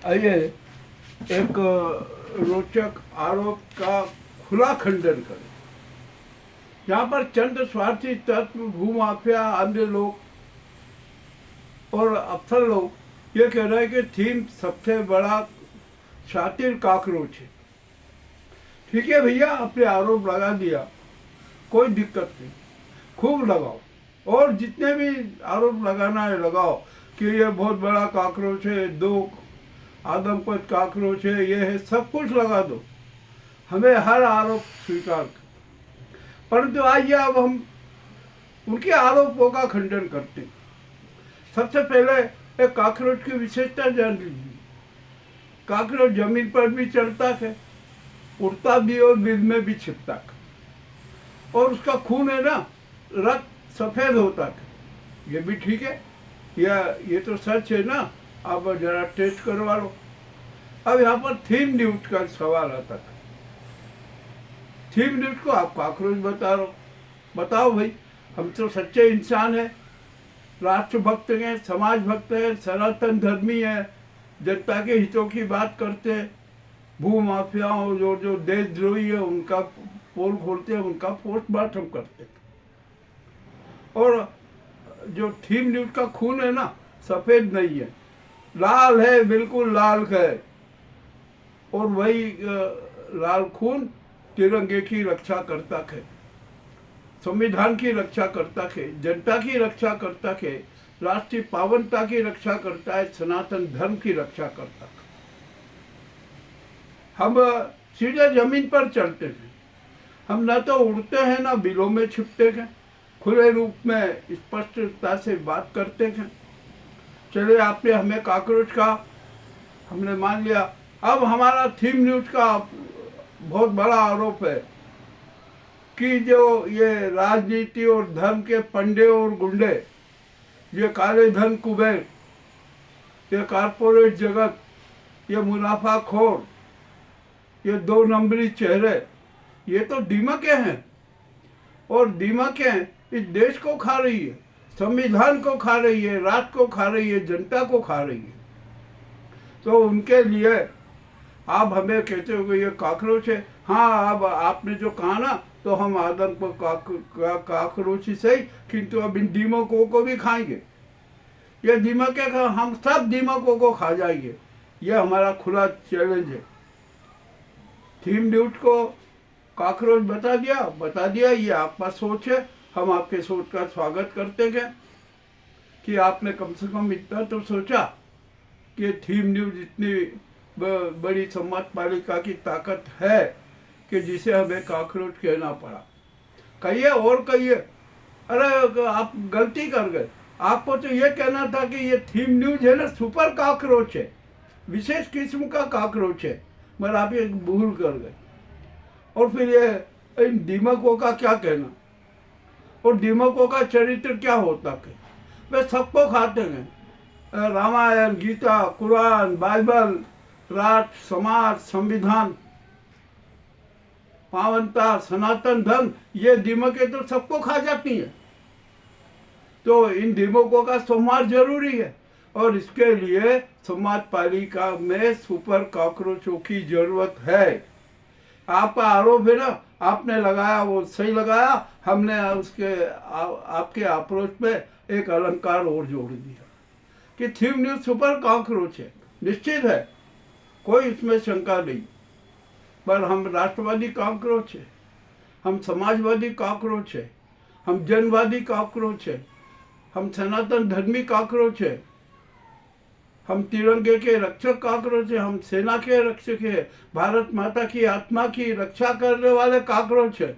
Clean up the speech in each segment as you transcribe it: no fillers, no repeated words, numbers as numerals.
आइए एक रोचक आरोप का खुला खंडन करें। यहाँ पर चंद स्वार्थी तत्व, भूमाफिया, अन्य लोग और अफसर लोग ये कह रहे हैं कि थीम सबसे बड़ा शातिर काकरोच है। ठीक है भैया, आपने आरोप लगा दिया, कोई दिक्कत नहीं, खूब लगाओ और जितने भी आरोप लगाना है लगाओ कि ये बहुत बड़ा काकरोच है, दो आदमकद काकरोच है, ये है, सब कुछ लगा दो, हमें हर आरोप स्वीकार कर। परंतु आइए अब हम उनके आरोपों का खंडन करते हैं। सबसे पहले एक काकरोच की विशेषता जान लीजिए। काकरोच जमीन पर भी चलता है, उड़ता भी और बिल में भी छिपता है, और उसका खून है ना, रक्त सफेद होता है। ये भी ठीक है, ये तो सच है ना। आप जरा टेस्ट करवा लो। अब यहाँ पर थीम न्यूज का सवाल आता है। थीम न्यूज को आप काकरोच बता रहे हो, बताओ भाई, हम तो सच्चे इंसान हैं, राष्ट्रभक्त हैं, समाज भक्त हैं, सनातन धर्मी हैं, जनता के हितों की बात करते हैं, भू माफियाओं जो जो देशद्रोही है उनका पोल खोलते हैं, उनका पोस्टमार्टम करते हैं। और जो थीम न्यूज का खून है ना, सफेद नहीं है, लाल है, बिल्कुल लाल है। और वही लाल खून तिरंगे की रक्षा करता है, संविधान की रक्षा करता है, जनता की रक्षा करता है, राष्ट्रीय पावनता की रक्षा करता है, सनातन धर्म की रक्षा करता है। हम सीधे जमीन पर चलते हैं, हम न तो उड़ते हैं ना बिलों में छिपते हैं, खुले रूप में स्पष्टता से बात करते हैं। चलिए, आपने हमें काकरोच का हमने मान लिया। अब हमारा थीम न्यूज का बहुत बड़ा आरोप है कि जो ये राजनीति और धर्म के पंडे और गुंडे, ये काले धन कुबेर, ये कारपोरेट जगत, ये मुनाफाखोर, ये दो नंबरी चेहरे, ये तो दीमकें हैं। और दीमकें इस देश को खा रही है, संविधान को खा रही है, राष्ट्र को खा रही है, जनता को खा रही है। तो उनके लिए आप हमें कहते हो कि ये काकरोच है। हाँ, अब आपने जो कहा ना, तो हम आदम को काकरोच ही सही, किंतु अब इन दीमकों को भी खाएंगे। ये दीमक है, हम सब दीमकों को खा जाएंगे। ये हमारा खुला चैलेंज है। थीम न्यूज को काकरोच बता दिया, ये आपका सोच है, हम आपके सोच का स्वागत करते हैं कि आपने कम से कम इतना तो सोचा कि थीम न्यूज इतनी बड़ी समाज पालिका की ताकत है कि जिसे हमें काकरोच कहना पड़ा। कहिए और कहिए। अरे आप गलती कर गए, आपको तो ये कहना था कि ये थीम न्यूज है ना, सुपर काकरोच है, विशेष किस्म का काकरोच है, मगर आप ये भूल कर गए। और फिर ये इन दीमकों का क्या कहना, और दीमकों का चरित्र क्या होता है? वे सबको खाते हैं, रामायण, गीता, कुरान, बाइबल, राष्ट्र, समाज, संविधान, पावनता, सनातन धर्म, ये दीमकें तो सबको खा जाती हैं। तो इन दीमकों का संहार जरूरी है, और इसके लिए समाज पालिका में सुपर कॉकरोचों की जरूरत है। आपका आरोप है ना, आपने लगाया वो सही लगाया, हमने उसके आपके अप्रोच में एक अलंकार और जोड़ दिया कि थीम न्यूज सुपर कॉकरोच है। निश्चित है, कोई इसमें शंका नहीं, पर हम राष्ट्रवादी कॉकरोच है, हम समाजवादी कॉकरोच है, हम जनवादी कॉकरोच है, हम सनातन धर्मी कॉकरोच है, हम तिरंगे के रक्षक काकरोच है, हम सेना के रक्षक है, भारत माता की आत्मा की रक्षा करने वाले काकरोच है।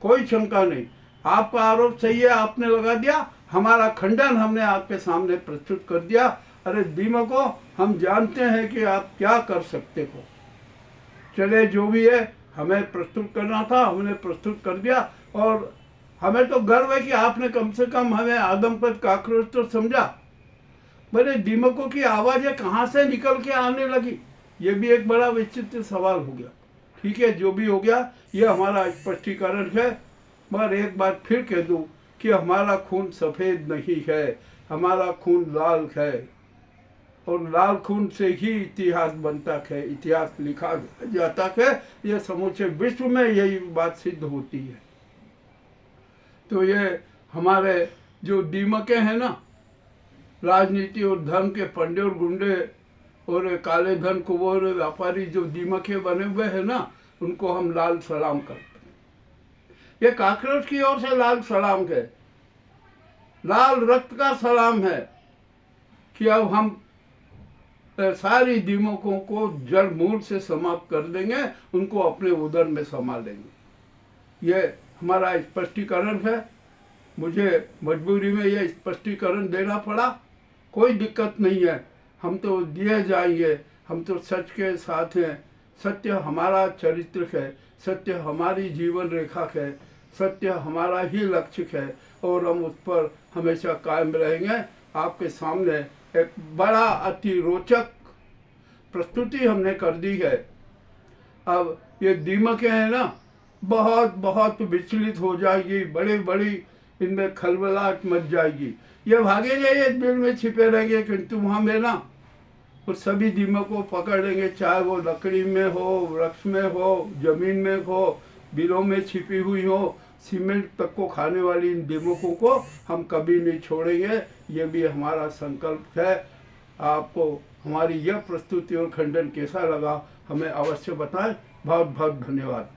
कोई शंका नहीं, आपका आरोप सही है, आपने लगा दिया, हमारा खंडन हमने आपके सामने प्रस्तुत कर दिया। अरे दीमकों, हम जानते हैं कि आप क्या कर सकते हो। चले, जो भी है, हमें प्रस्तुत करना था, हमने प्रस्तुत कर दिया, और हमें तो गर्व है कि आपने कम से कम हमें आदमकद काकरोच तो समझा। मेरे दीमकों की आवाज़ें कहाँ से निकल के आने लगी, ये भी एक बड़ा विचित्र सवाल हो गया। ठीक है, जो भी हो गया, ये हमारा स्पष्टीकरण है। मगर एक बात फिर कह दूं कि हमारा खून सफ़ेद नहीं है, हमारा खून लाल है। और लाल खून से ही इतिहास बनता है, इतिहास लिखा जाता है। ये समूचे विश्व में यही बात सिद्ध होती है। तो ये हमारे जो दीमके हैं ना, राजनीति और धर्म के पंडे और गुंडे और काले धन कुबेर व्यापारी जो दीमके बने हुए हैं ना, उनको हम लाल सलाम करते हैं। ये काकरोच की ओर से लाल सलाम है, लाल रक्त का सलाम है कि अब हम सारी दीमकों को जड़ मूल से समाप्त कर देंगे, उनको अपने उदर में समा लेंगे। ये हमारा स्पष्टीकरण है। मुझे मजबूरी में ये स्पष्टीकरण देना पड़ा, कोई दिक्कत नहीं है, हम तो दिए जाएंगे। हम तो सच के साथ हैं, सत्य हमारा चरित्र है, सत्य हमारी जीवन रेखा है, सत्य हमारा ही लक्ष्य है और हम उस पर हमेशा कायम रहेंगे। आपके सामने एक बड़ा अति रोचक प्रस्तुति हमने कर दी है। अब ये दीमकें हैं ना, बहुत बहुत विचलित हो जाएगी, बड़ी बड़ी इनमें खलबलाहट मच जाएगी। ये भागेंगे, ये दिल में छिपे रहेंगे, किंतु हमें ना वो सभी दीमकों को पकड़ लेंगे, चाहे वो लकड़ी में हो, वृक्ष में हो, जमीन में हो, बिलों में छिपी हुई हो, सीमेंट तक को खाने वाली इन दीमकों को हम कभी नहीं छोड़ेंगे। ये भी हमारा संकल्प है। आपको हमारी यह प्रस्तुति और खंडन कैसा लगा हमें अवश्य बताएं। बहुत बहुत धन्यवाद।